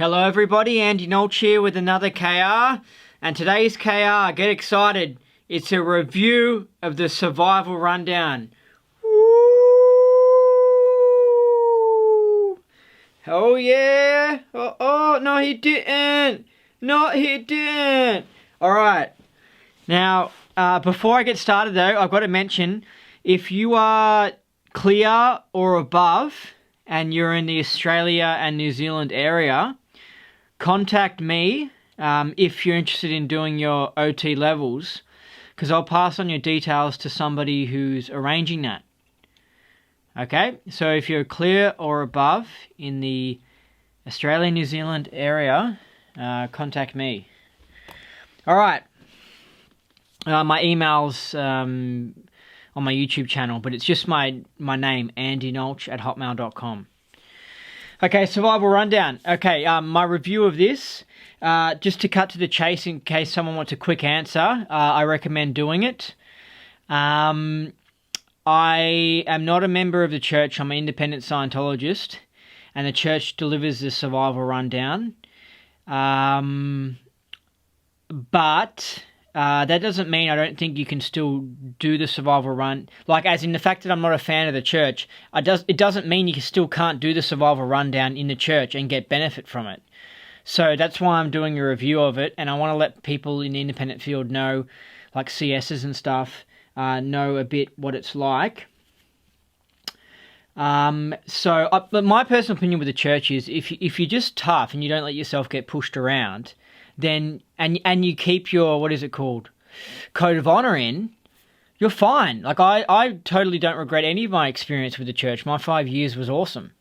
Hello everybody, Andy Nolch here with another KR, and today's KR, get excited, it's a review of the Survival Rundown. Woo! Oh yeah! Oh, no he didn't! No he didn't! Alright, now before I get started though, I've got to mention, if you are clear or above, and you're in the Australia and New Zealand area, contact me if you're interested in doing your OT levels, because I'll pass on your details to somebody who's arranging that. Okay, so if you're clear or above in the Australia, New Zealand area, contact me. All right, my email's on my YouTube channel, but it's just my name, andynolch@hotmail.com. Okay, Survival Rundown. Okay, my review of this, just to cut to the chase in case someone wants a quick answer, I recommend doing it. I am not a member of the church. I'm an independent Scientologist, and the church delivers the Survival Rundown. But that doesn't mean I don't think you can still do the survival run. Like, as in the fact that I'm not a fan of the church, it doesn't mean you still can't do the survival rundown in the church and get benefit from it. So that's why I'm doing a review of it, and I want to let people in the independent field know, like CSs and stuff, know a bit what it's like. But my personal opinion with the church is, if you're just tough and you don't let yourself get pushed around, then and you keep your, what is it called, code of honor in, you're fine. Like, I totally don't regret any of my experience with the church. My 5 years was awesome.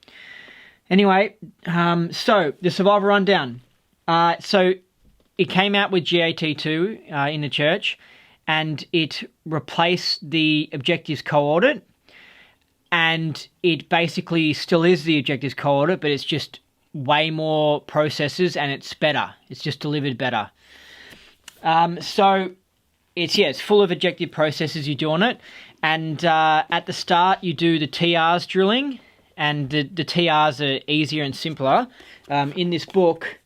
Anyway, so the Survival Rundown. So it came out with GAT2 in the church, and it replaced the Objectives Co-Audit, and it basically still is the Objectives Co-Audit, but it's just way more processes, and it's better. It's just delivered better. So it's full of objective processes you do on it, and at the start you do the TRs drilling, and the TRs are easier and simpler. In this book,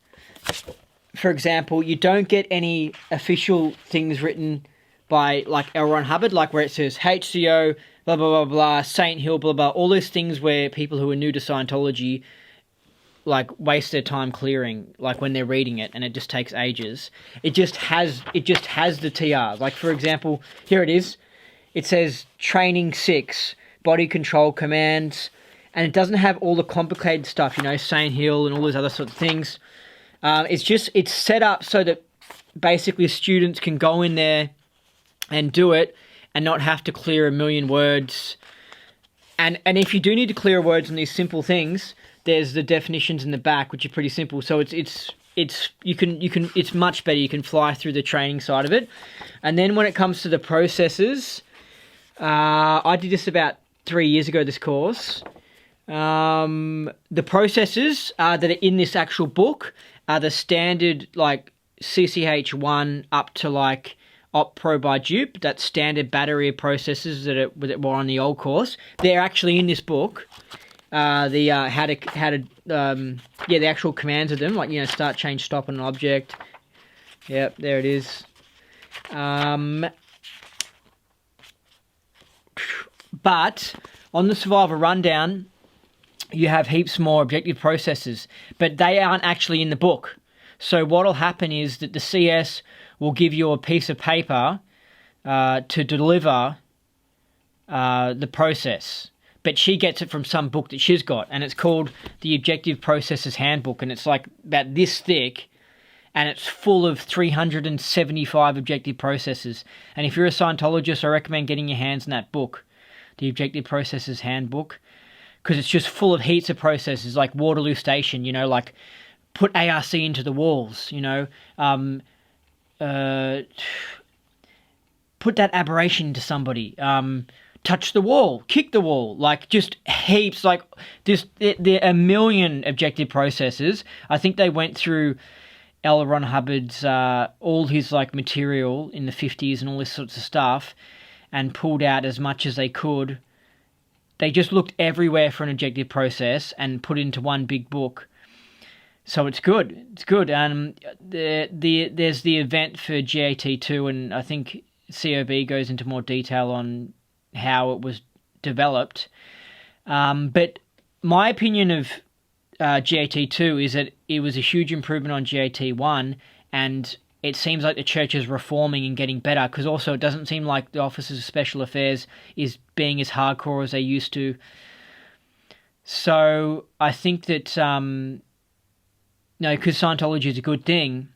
for example, you don't get any official things written by, like, L. Ron Hubbard, like where it says HCO, blah blah blah blah, Saint Hill, blah blah, all those things where people who are new to Scientology like waste their time clearing, like when they're reading it, and it just takes ages. It just has the TR. Like, for example, here it is. It says Training 6, Body Control Commands, and it doesn't have all the complicated stuff, Saint Hill and all those other sorts of things. It's set up so that basically students can go in there and do it and not have to clear a million words. And if you do need to clear words on these simple things, there's the definitions in the back, which are pretty simple. So it's much better. You can fly through the training side of it. And then when it comes to the processes, I did this about 3 years ago, this course. The processes that are in this actual book are the standard, like, CCH1 up to, like, Op Pro by Dupe. That's standard battery of processes that were on the old course. They're actually in this book. The actual commands of them, like, start, change, stop on an object. Yep, there it is. But on the Survival Rundown, you have heaps more objective processes, but they aren't actually in the book. So what'll happen is that the CS will give you a piece of paper to deliver the process. But she gets it from some book that she's got, and it's called the Objective Processes Handbook, and it's like about this thick, and it's full of 375 objective processes. And if you're a Scientologist, I recommend getting your hands on that book, the Objective Processes Handbook, because it's just full of heaps of processes, like Waterloo Station, like put ARC into the walls, put that aberration into somebody, touch the wall, kick the wall, like, just heaps, like, there are a million objective processes. I think they went through L. Ron Hubbard's, all his, like, material in the 50s and all this sorts of stuff, and pulled out as much as they could. They just looked everywhere for an objective process and put it into one big book. So it's good. It's good. There's the event for GAT2, and I think COB goes into more detail on how it was developed. But my opinion of GAT2 is that it was a huge improvement on GAT1, and it seems like the church is reforming and getting better, because also it doesn't seem like the Officers of Special Affairs is being as hardcore as they used to. So I think that, because Scientology is a good thing,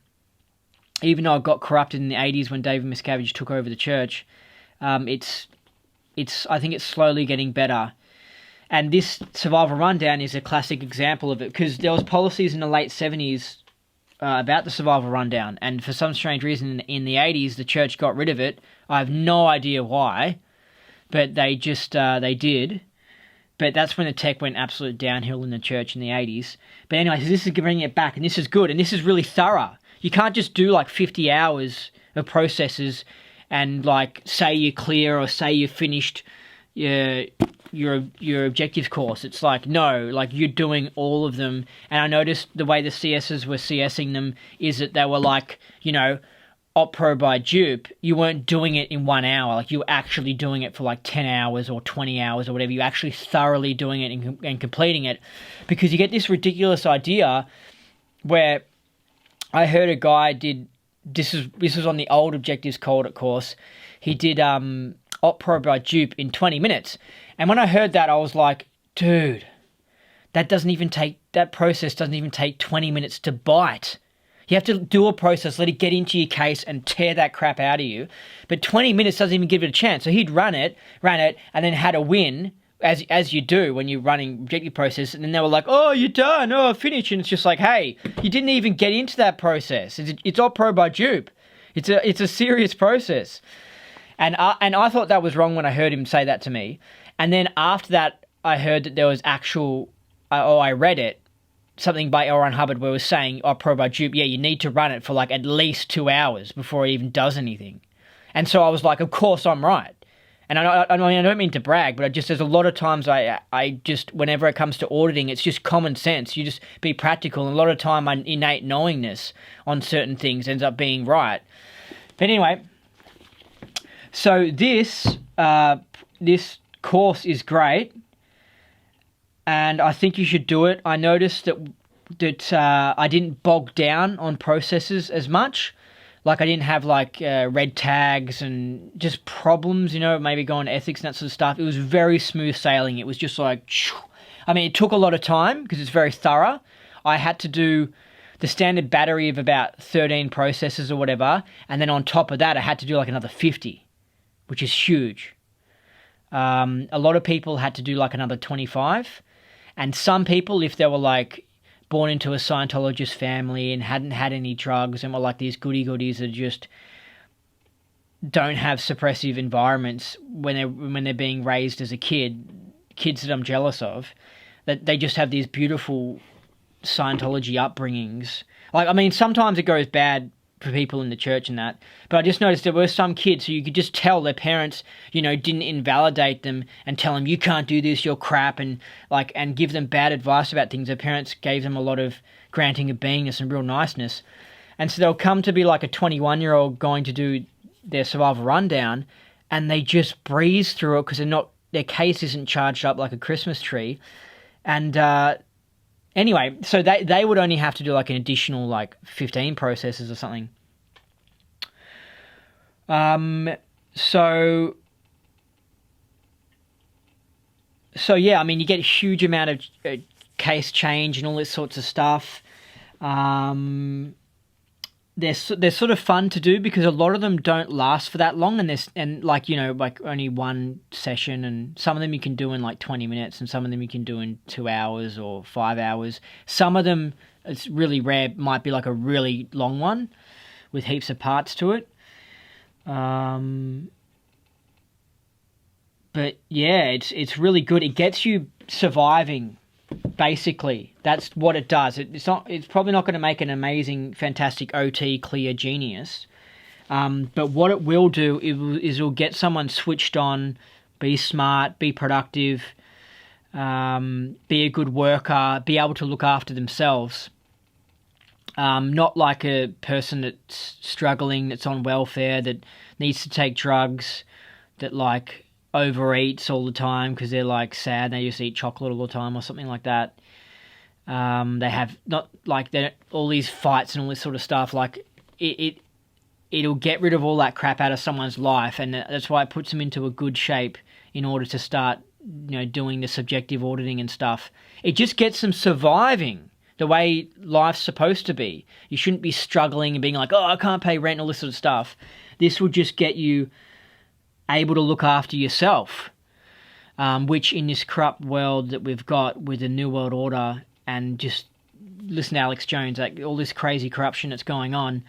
even though it got corrupted in the 80s when David Miscavige took over the church, I think it's slowly getting better. And this Survival Rundown is a classic example of it, because there was policies in the late 70s about the Survival Rundown, and for some strange reason in the 80s the church got rid of it. I have no idea why, but they just they did. But that's when the tech went absolute downhill in the church in the 80s. But anyway, so this is bringing it back, and this is good, and this is really thorough. You can't just do like 50 hours of processes and like say you're clear or say you're finished your objectives course. It's like, no, like you're doing all of them. And I noticed the way the CSs were CSing them is that they were like, op pro by dupe. You weren't doing it in 1 hour. Like you were actually doing it for like 10 hours or 20 hours or whatever. You're actually thoroughly doing it and completing it, because you get this ridiculous idea where I heard a guy did, this was on the old Objectives Cold course. He did op pro by dupe in 20 minutes. And when I heard that, I was like, dude, that process doesn't even take 20 minutes to bite. You have to do a process, let it get into your case and tear that crap out of you. But 20 minutes doesn't even give it a chance. So he'd ran it, and then had a win, as you do when you're running objective process. And then they were like, oh, you're done, oh, finish. And it's just like, hey, you didn't even get into that process. It's op pro by dupe. It's a serious process. And I thought that was wrong when I heard him say that to me. And then after that, I heard that there was I read it, something by L. Ron Hubbard where it was saying, pro by dupe, yeah, you need to run it for like at least 2 hours before it even does anything. And so I was like, of course I'm right. And I don't mean to brag, but there's a lot of times I just, whenever it comes to auditing, it's just common sense. You just be practical. And a lot of time my innate knowingness on certain things ends up being right. But anyway, so this course is great, and I think you should do it. I noticed that I didn't bog down on processes as much. Like I didn't have like red tags and just problems, maybe going to ethics and that sort of stuff. It was very smooth sailing. It was just like, it took a lot of time because it's very thorough. I had to do the standard battery of about 13 processes or whatever, and then on top of that, I had to do like another 50, which is huge. A lot of people had to do like another 25, and some people, if they were like born into a Scientologist family and hadn't had any drugs and were like these goodies that just don't have suppressive environments when they're being raised as a kids that I'm jealous of, that they just have these beautiful Scientology upbringings. Like, sometimes it goes bad for people in the church and that, but I just noticed there were some kids who you could just tell their parents, didn't invalidate them and tell them, you can't do this, you're crap, and give them bad advice about things. Their parents gave them a lot of granting of beingness and real niceness. And so they'll come to be like a 21-year-old going to do their Survival Rundown, and they just breeze through it because their case isn't charged up like a Christmas tree. And anyway, so they would only have to do like an additional like 15 processes or something. So yeah, you get a huge amount of case change and all this sorts of stuff. They're sort of fun to do because a lot of them don't last for that long, and like only one session, and some of them you can do in like 20 minutes, and some of them you can do in 2 hours or 5 hours. Some of them, it's really rare, might be like a really long one with heaps of parts to it. But yeah, it's really good. It gets you surviving. Basically, that's what it does. It's probably not going to make an amazing, fantastic OT clear genius, but what it will do is it'll get someone switched on, be smart, be productive, be a good worker, be able to look after themselves. Not like a person that's struggling, that's on welfare, that needs to take drugs, that like overeats all the time because they're like sad, they just eat chocolate all the time or something like that. They have not like they all these fights and all this sort of stuff. Like it'll get rid of all that crap out of someone's life, and that's why it puts them into a good shape in order to start, doing the subjective auditing and stuff. It just gets them surviving the way life's supposed to be. You shouldn't be struggling and being like, oh, I can't pay rent and all this sort of stuff. This will just get you able to look after yourself, which in this corrupt world that we've got with the New World Order, and just listen to Alex Jones, like all this crazy corruption that's going on,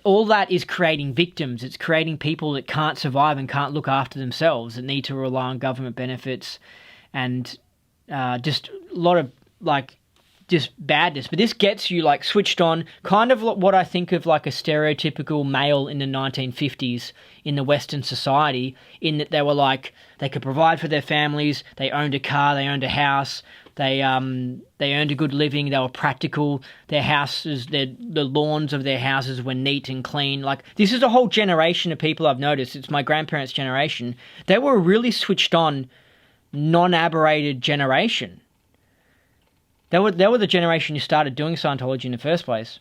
all that is creating victims. It's creating people that can't survive and can't look after themselves, that need to rely on government benefits, and just a lot of like just badness. But this gets you like switched on, kind of what I think of like a stereotypical male in the 1950s in the Western society, in that they were like, they could provide for their families, they owned a car, they owned a house, they earned a good living, they were practical, their houses, the lawns of their houses were neat and clean. Like, this is a whole generation of people I've noticed. It's my grandparents' generation. They were a really switched on, non-aberrated generation. They were the generation who started doing Scientology in the first place.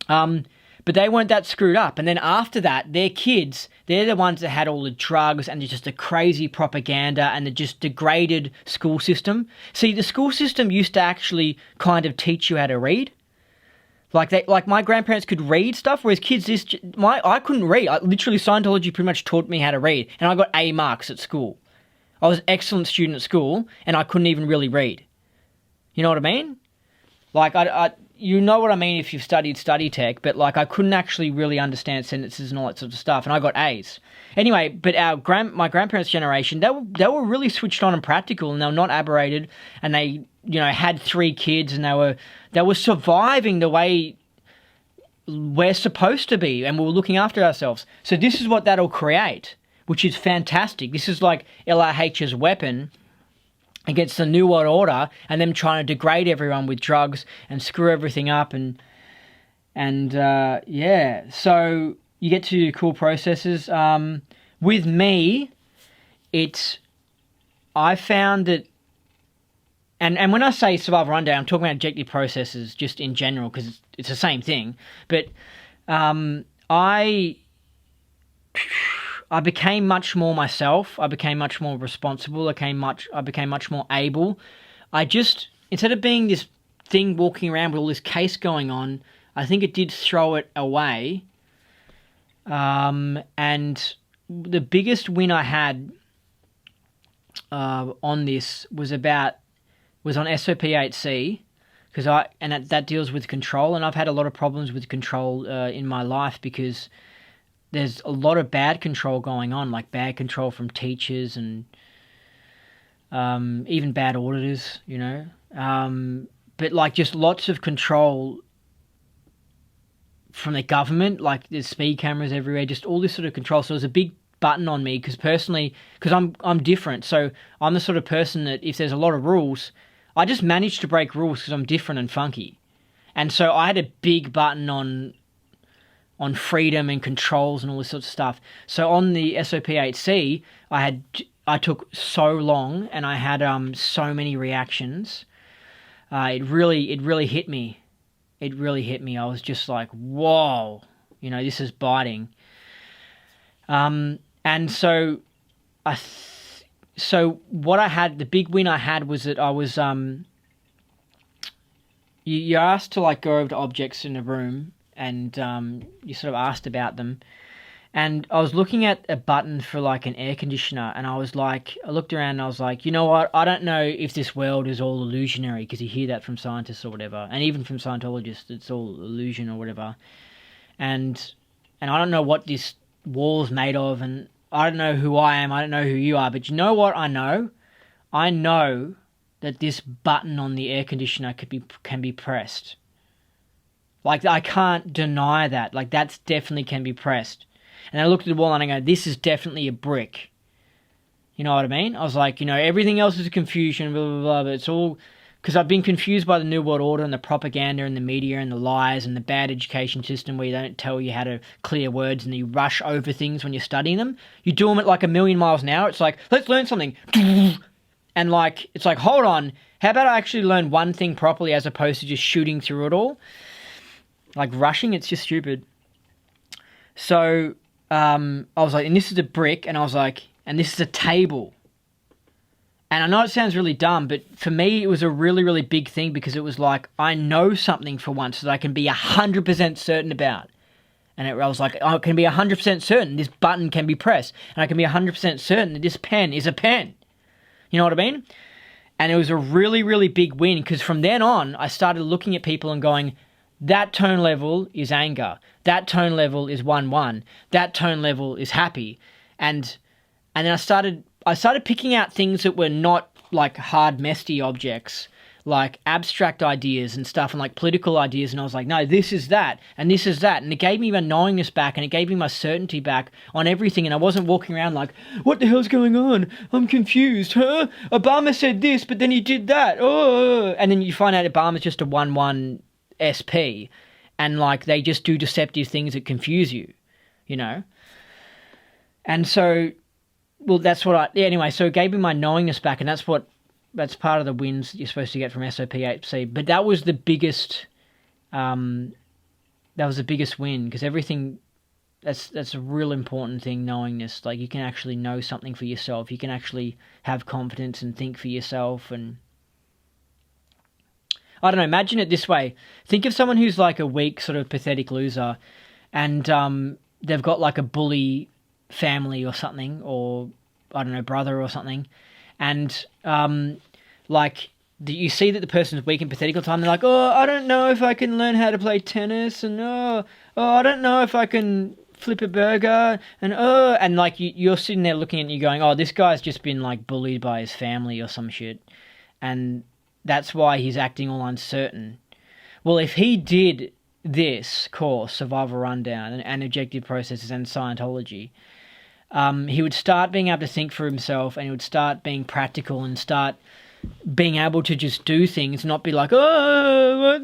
But they weren't that screwed up. And then after that, their kids, they're the ones that had all the drugs and just the crazy propaganda and the just degraded school system. See, the school system used to actually kind of teach you how to read. Like my grandparents could read stuff, whereas kids, I couldn't read. Literally, Scientology pretty much taught me how to read. And I got A marks at school. I was an excellent student at school, and I couldn't even really read. You know what I mean? Like, you know what I mean if you've studied study tech, but like I couldn't actually really understand sentences and all that sort of stuff, and I got A's. Anyway, but my grandparents' generation, they were really switched on and practical, and they were not aberrated, and they had 3 kids, and they were surviving the way we're supposed to be, and we were looking after ourselves. So this is what that'll create, which is fantastic. This is like LRH's weapon against the New World Order and them trying to degrade everyone with drugs and screw everything up, and yeah. So you get to do cool processes. With me, I found that, and when I say survival rundown, I'm talking about objective processes just in general, because it's the same thing. But I became much more myself. I became much more responsible. I became much more able. Instead of being this thing walking around with all this case going on, I think it did throw it away. And the biggest win I had on this was on SOP 8C, because that deals with control, and I've had a lot of problems with control in my life, because there's a lot of bad control going on, like bad control from teachers and even bad auditors, but like just lots of control from the government, like there's speed cameras everywhere, just all this sort of control. So there's a big button on me, because I'm different. So I'm the sort of person that if there's a lot of rules, I just manage to break rules because I'm different and funky. And so I had a big button on freedom and controls and all this sort of stuff. So on the SOP 8C, I took so long, and I had so many reactions. It really hit me. It really hit me. I was just like, whoa, this is biting. And so what I had, the big win I had was that I was you're asked to like go over to objects in a room, and you sort of asked about them. And I was looking at a button for like an air conditioner, and I looked around and I was like, you know what? I don't know if this world is all illusionary, because you hear that from scientists or whatever, and even from Scientologists, it's all illusion or whatever. And I don't know what this wall's made of, and I don't know who I am, I don't know who you are, but you know what I know? I know that this button on the air conditioner can be pressed. Like, I can't deny that. Like, that's definitely can be pressed. And I looked at the wall and I go, this is definitely a brick. You know what I mean? I was like, everything else is confusion, blah, blah, blah, but it's all because I've been confused by the New World Order and the propaganda and the media and the lies and the bad education system where you don't tell you how to clear words and you rush over things when you're studying them. You do them at like 1,000,000 miles an hour. It's like, let's learn something. And like, it's like, hold on. How about I actually learn one thing properly as opposed to just shooting through it all? Like rushing, it's just stupid. So I was like, and this is a brick. And I was like, and this is a table. And I know it sounds really dumb, but for me, it was a really, really big thing because it was like, I know something for once that I can be 100% certain about. And I was like, I can be 100% certain this button can be pressed. And I can be 100% certain that this pen is a pen. You know what I mean? And it was a really, really big win because from then on, I started looking at people and going, that tone level is anger. That tone level is 1-1. That tone level is happy. And then I started picking out things that were not like hard, messy objects, like abstract ideas and stuff and like political ideas. And I was like, no, this is that and this is that. And it gave me my knowingness back and it gave me my certainty back on everything. And I wasn't walking around like, what the hell's going on? I'm confused, huh? Obama said this, but then he did that. Oh, and then you find out Obama's just a 1-1 SP and like they just do deceptive things that confuse you, you know? And so... Well, that's what anyway, so it gave me my knowingness back, and that's part of the wins you're supposed to get from SOP 8C. But that was the biggest, win, because everything, that's a real important thing, knowingness. Like, you can actually know something for yourself. You can actually have confidence and think for yourself, and I don't know, imagine it this way. Think of someone who's like a weak, sort of pathetic loser, and they've got like a bully family or something, or I don't know, brother or something, and you see that the person's weak and pathetic all the time. They're like, oh, I don't know if I can learn how to play tennis, and oh, I don't know if I can flip a burger, and like you're sitting there looking at you going, oh, this guy's just been like bullied by his family or some shit, and that's why he's acting all uncertain. Well, if he did this course, Survival Rundown and Objective Processes and Scientology, he would start being able to think for himself, and he would start being practical and start being able to just do things, not be like, oh,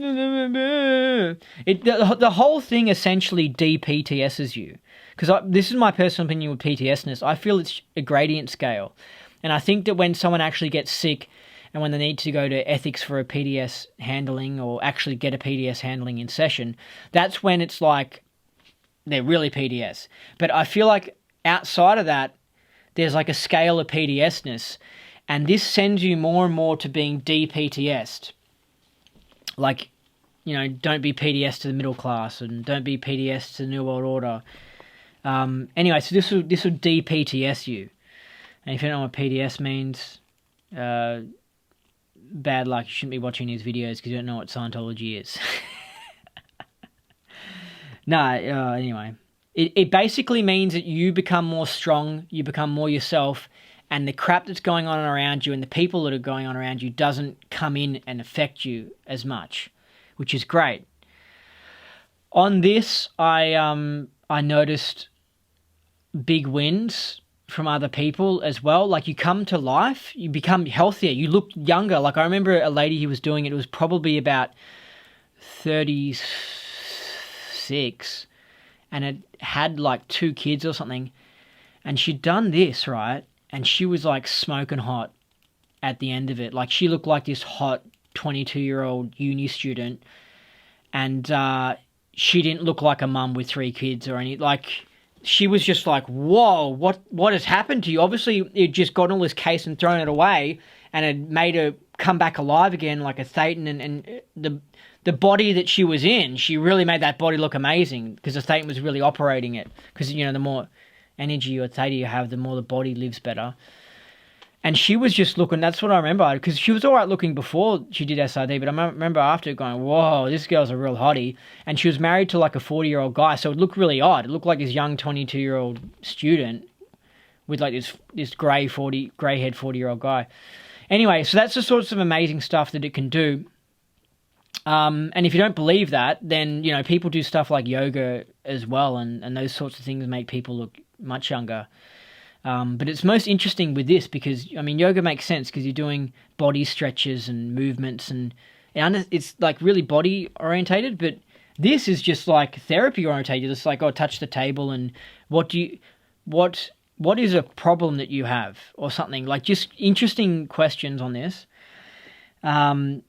the whole thing essentially de-PTSs you. Because this is my personal opinion with PTSness. I feel it's a gradient scale. And I think that when someone actually gets sick and when they need to go to ethics for a PDS handling or actually get a PDS handling in session, that's when it's like they're really PDS. But I feel like outside of that, there's like a scale of PDSness, and this sends you more and more to being de-PTSed. Like, you know, don't be PDS to the middle class and don't be PDS to the New World Order. Anyway, so this will de-PTS you. And if you don't know what PDS means, bad luck. You shouldn't be watching these videos because you don't know what Scientology is. Anyway. It basically means that you become more strong, you become more yourself, and the crap that's going on around you and the people that are going on around you doesn't come in and affect you as much, which is great. On this, I noticed big wins from other people as well. Like, you come to life, you become healthier, you look younger. Like, I remember a lady who was doing it, it was probably about 36, and it had like 2 kids or something, and she'd done this, right? And she was like smoking hot at the end of it. Like, she looked like this hot 22-year-old uni student, and she didn't look like a mum with 3 kids or any, like, she was just like, whoa, what has happened to you? Obviously, it just gotten all this case and thrown it away, and it made her come back alive again like a Thetan, and the body that she was in, she really made that body look amazing because the Thetan was really operating it. Because, you know, the more energy or theta you have, the more the body lives better. And she was just looking, that's what I remember, because she was all right looking before she did SRD, but I remember after going, whoa, this girl's a real hottie. And she was married to like a 40-year-old guy, so it looked really odd. It looked like this young 22-year-old student with like this grey-haired 40-year-old guy. Anyway, so that's the sorts of amazing stuff that it can do. And if you don't believe that, then, you know, people do stuff like yoga as well, and those sorts of things make people look much younger. But it's most interesting with this because, I mean, yoga makes sense because you're doing body stretches and movements and it's like really body orientated, but this is just like therapy orientated. It's like, oh, touch the table and what is a problem that you have or something, like just interesting questions on this. And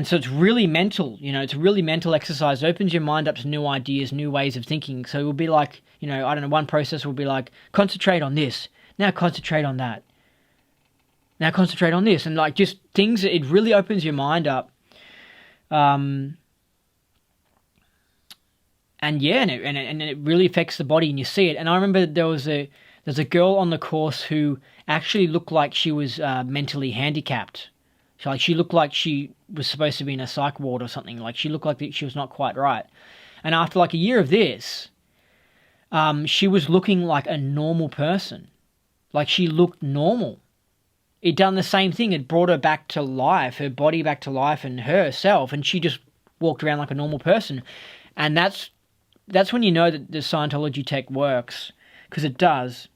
so it's really mental, it's a really mental exercise. It opens your mind up to new ideas, new ways of thinking. So it will be like, I don't know, one process will be like, concentrate on this. Now concentrate on that. Now concentrate on this. And like just things, it really opens your mind up. And yeah, and it really affects the body and you see it. And I remember there's a girl on the course who actually looked like she was mentally handicapped. So like she looked like she was supposed to be in a psych ward or something. Like she looked like she was not quite right. And after like a year of this, she was looking like a normal person. Like she looked normal. It done the same thing. It brought her back to life, her body back to life and herself. And she just walked around like a normal person. And that's when you know that the Scientology tech works, because it does.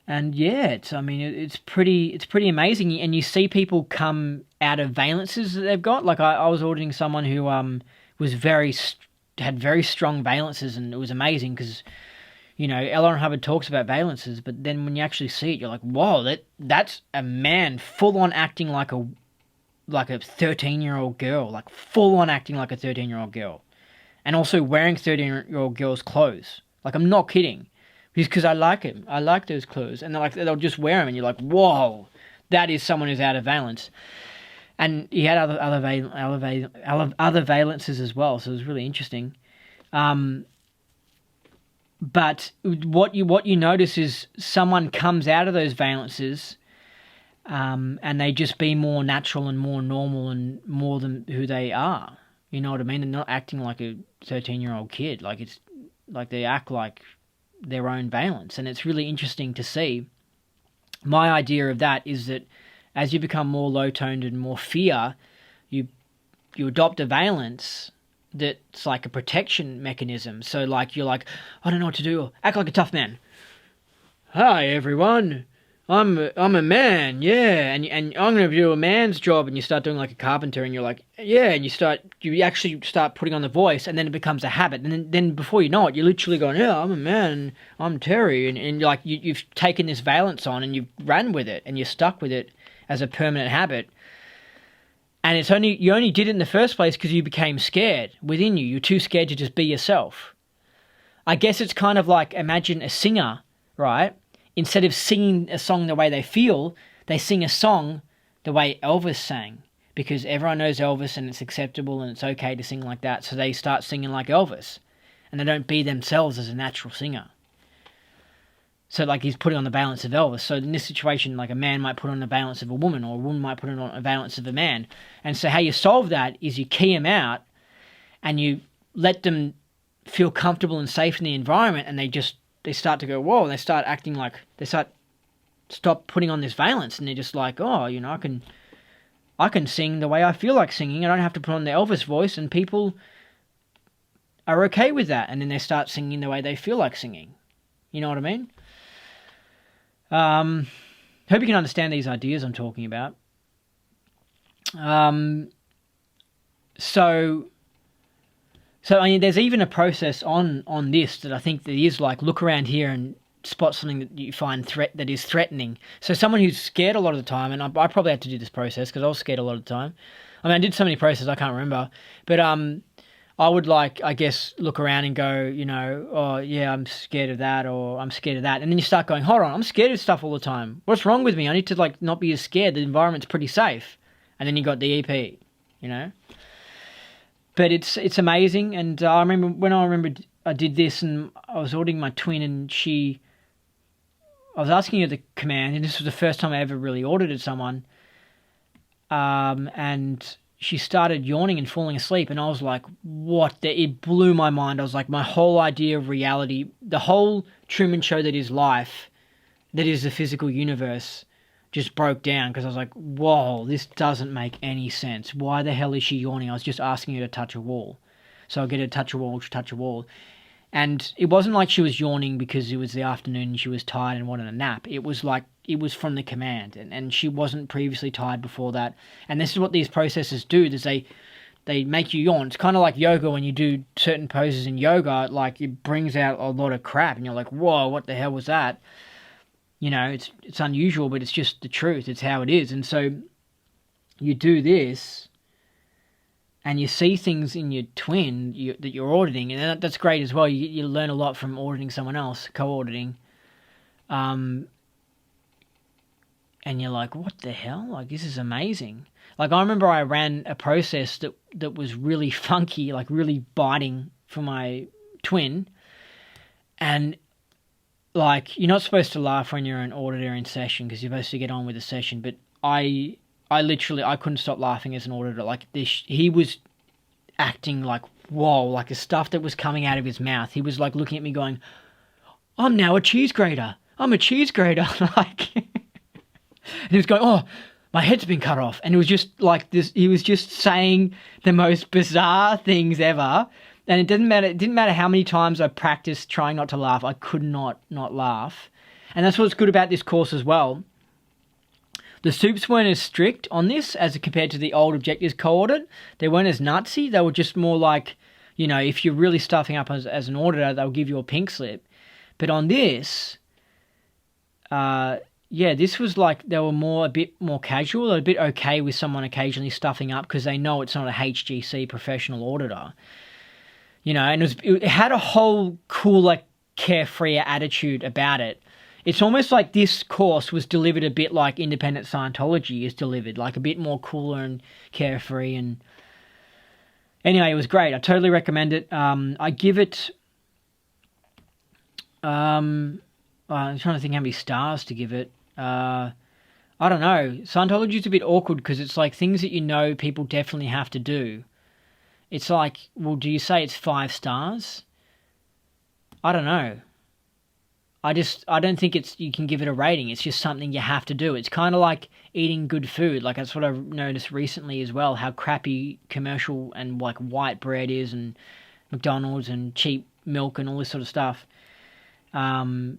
And yeah, it's pretty amazing. And you see people come out of valences that they've got. Like I was auditing someone who had very strong valences, and it was amazing because, L. Ron Hubbard talks about valences, but then when you actually see it, you're like, whoa, that's a man full on acting like a 13-year-old girl, like full on acting like a 13-year-old girl, and also wearing 13-year-old girls' clothes. Like I'm not kidding. Because I like him. I like those clothes. And they'll just wear them and you're like, whoa, that is someone who's out of valence. And he had other valences as well, so it was really interesting. But what you notice is someone comes out of those valences and they just be more natural and more normal and more than who they are. You know what I mean? They're not acting like a 13-year-old kid. Like it's like they act like their own valence, and it's really interesting to see. My idea of that is that as you become more low-toned and more fear, you adopt a valence that's like a protection mechanism. So like you're like, I don't know what to do. Act like a tough man. Hi everyone, I'm a man, yeah, and I'm going to do a man's job, and you start doing like a carpenter, and you're like, yeah, and you actually start putting on the voice, and then it becomes a habit, and then before you know it, you're literally going, yeah, I'm a man, and I'm Terry, and you're like you've taken this valence on, and you've ran with it, and you're stuck with it as a permanent habit, and you only did it in the first place because you became scared within you. You're too scared to just be yourself. I guess it's kind of like, imagine a singer, right? Instead of singing a song the way they feel, they sing a song the way Elvis sang. Because everyone knows Elvis and it's acceptable and it's okay to sing like that. So they start singing like Elvis. And they don't be themselves as a natural singer. So like he's putting on the balance of Elvis. So in this situation, like a man might put on the balance of a woman, or a woman might put on a balance of a man. And so how you solve that is you key them out and you let them feel comfortable and safe in the environment, and they start to go, whoa, and they start acting like, stop putting on this valence, and they're just like, oh, I can sing the way I feel like singing. I don't have to put on the Elvis voice, and people are okay with that, and then they start singing the way they feel like singing. You know what I mean? Hope you can understand these ideas I'm talking about. So I mean, there's even a process on this that I think that is like, look around here and spot something that you find that is threatening. So someone who's scared a lot of the time, and I probably had to do this process because I was scared a lot of the time. I mean, I did so many processes I can't remember, but I would I guess look around and go, oh yeah, I'm scared of that, or I'm scared of that, and then you start going, hold on, I'm scared of stuff all the time. What's wrong with me? I need to not be as scared. The environment's pretty safe, and then you got the EP, But it's amazing, and I remember I did this, and I was auditing my twin, and I was asking her the command, and this was the first time I ever really audited someone, and she started yawning and falling asleep, and I was like, it blew my mind. I was like, my whole idea of reality, the whole Truman Show that is life, that is the physical universe, just broke down, because I was like, whoa, this doesn't make any sense. Why the hell is she yawning? I was just asking her to touch a wall. So I get her to touch a wall, she touch a wall. And it wasn't like she was yawning because it was the afternoon and she was tired and wanted a nap. It was like, it was from the command, and she wasn't previously tired before that. And this is what these processes do, is they make you yawn. It's kind of like yoga. When you do certain poses in yoga, like, it brings out a lot of crap and you're like, whoa, what the hell was that? You know, it's unusual, but it's just the truth. It's how it is. And so you do this and you see things in your twin that you're auditing, and that's great as well. You learn a lot from auditing someone else, co-auditing. And you're like, what the hell? Like, this is amazing. Like, I remember I ran a process that was really funky, like really biting for my twin. And, like, you're not supposed to laugh when you're an auditor in session because you're supposed to get on with the session. But I couldn't stop laughing as an auditor. Like, he was acting like, whoa, like the stuff that was coming out of his mouth. He was, like, looking at me going, I'm now a cheese grater. I'm a cheese grater. Like... And he was going, oh, my head's been cut off. And it was just like this. He was just saying the most bizarre things ever. And it didn't matter how many times I practiced trying not to laugh. I could not laugh. And that's what's good about this course as well. The soups weren't as strict on this as compared to the old objectives co-audit. They weren't as nutsy. They were just more like, you know, if you're really stuffing up as an auditor, they'll give you a pink slip. But on this, yeah, this was like they were a bit more casual. They're a bit okay with someone occasionally stuffing up because they know it's not a HGC professional auditor. You know, and it had a whole cool, like, carefree attitude about it. It's almost like this course was delivered a bit like independent Scientology is delivered, like a bit more cooler and carefree. And anyway, it was great. I totally recommend it. I give it... I'm trying to think how many stars to give it. I don't know. Scientology's a bit awkward because it's like things that you know people definitely have to do. It's like, well, do you say it's 5 stars? I don't know. I don't think you can give it a rating. It's just something you have to do. It's kind of like eating good food. Like, that's what I've noticed recently as well, how crappy commercial and like white bread is, and McDonald's and cheap milk and all this sort of stuff. After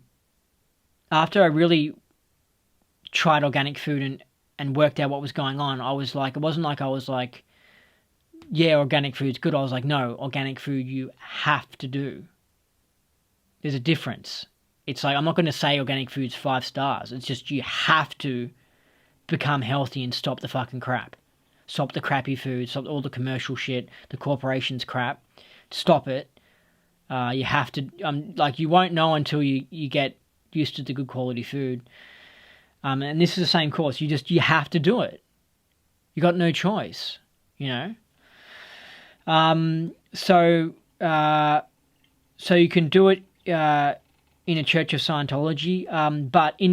I really tried organic food and worked out what was going on, I was like, it wasn't like I was like, yeah, organic food's good. I was like, no, organic food you have to do. There's a difference. It's like, I'm not going to say organic food's 5 stars. It's just you have to become healthy and stop the fucking crap. Stop the crappy food, stop all the commercial shit, the corporation's crap. Stop it. You have to, like, you won't know until you get used to the good quality food. And this is the same course. You have to do it. You got no choice, you know? So you can do it, in a Church of Scientology, but in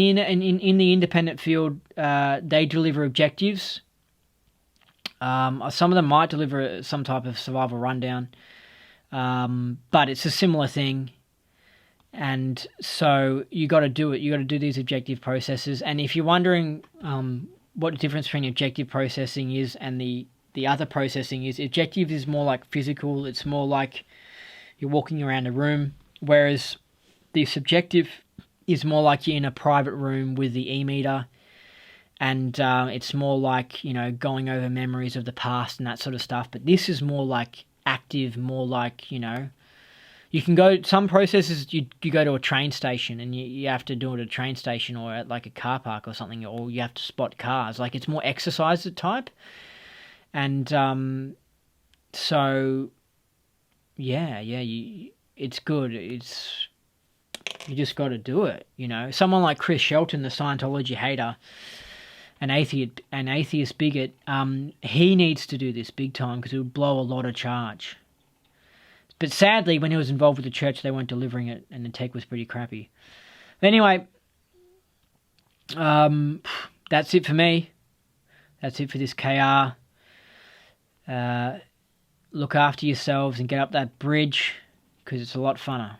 the independent field, they deliver objectives. Some of them might deliver some type of survival rundown, but it's a similar thing. And so you got to do it. You got to do these objective processes. And if you're wondering what the difference between objective processing is and the other processing is, objective is more like physical. It's more like you're walking around a room, whereas the subjective is more like you're in a private room with the e-meter, and it's more like, you know, going over memories of the past and that sort of stuff. But this is more like active, more like, you know, you can go, some processes you go to a train station and you have to do it at a train station or at like a car park or something, or you have to spot cars. Like, it's more exercise type. And so yeah, it's good. You just got to do it, you know. Someone like Chris Shelton, the Scientology hater, an atheist bigot, he needs to do this big time because it would blow a lot of charge. But sadly, when he was involved with the church, they weren't delivering it, and the tech was pretty crappy. But anyway, that's it for me. That's it for this KR. Look after yourselves and get up that bridge, because it's a lot funner.